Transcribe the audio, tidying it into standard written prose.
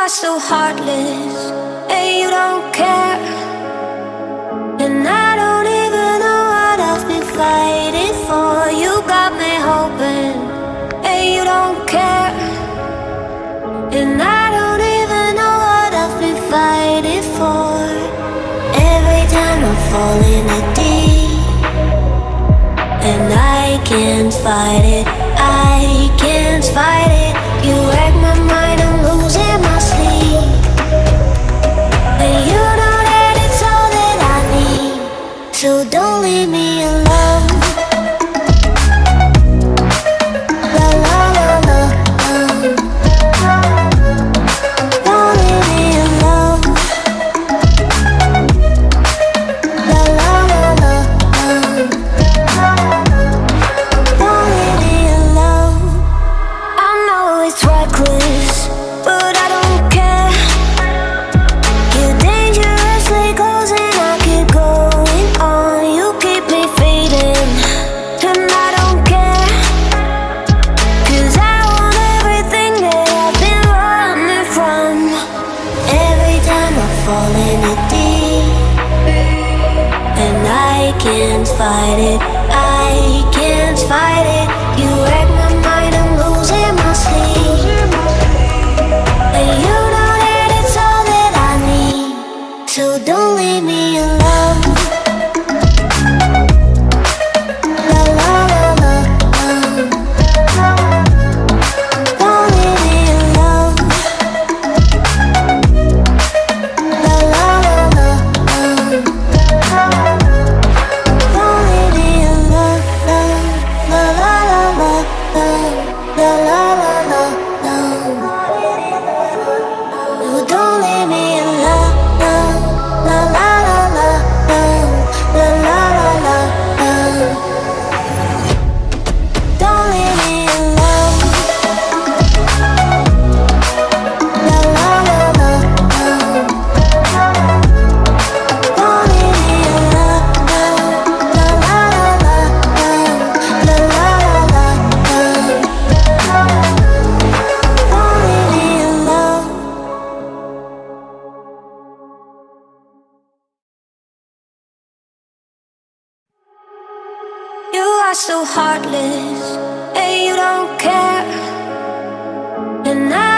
are so heartless, and you don't care. And I don't even know what I've been fighting for. You got me hoping, and you don't care. And I don't even know what I've been fighting for. Every time I fall in the deep, and I can't fight it, I can't fight it. You wreck my mind, I'm losing my sleep. And you know that it's all that I need, so don't leave me alone. La la la la, don't leave me alone. La la la la, don't leave me alone. I know it's reckless, but I don't care. You're dangerously close and I keep going on. You keep me fading, and I don't care. 'Cause I want everything that I've been running from. Every time I fall in the deep, and I can't fight it, I can't fight it. You wreck my mind, I'm losing my sleep. And you know that it's all that I need, so don't leave me alone. La la la la, don't leave me alone. La la la la, don't leave me alone. La la la la, la la la la, no, don't leave me alone. La la la la, la la la la, don't leave me alone. La la la la, don't leave me alone. La la la la, la la la la, don't leave me alone. You are so heartless, and you don't care. And I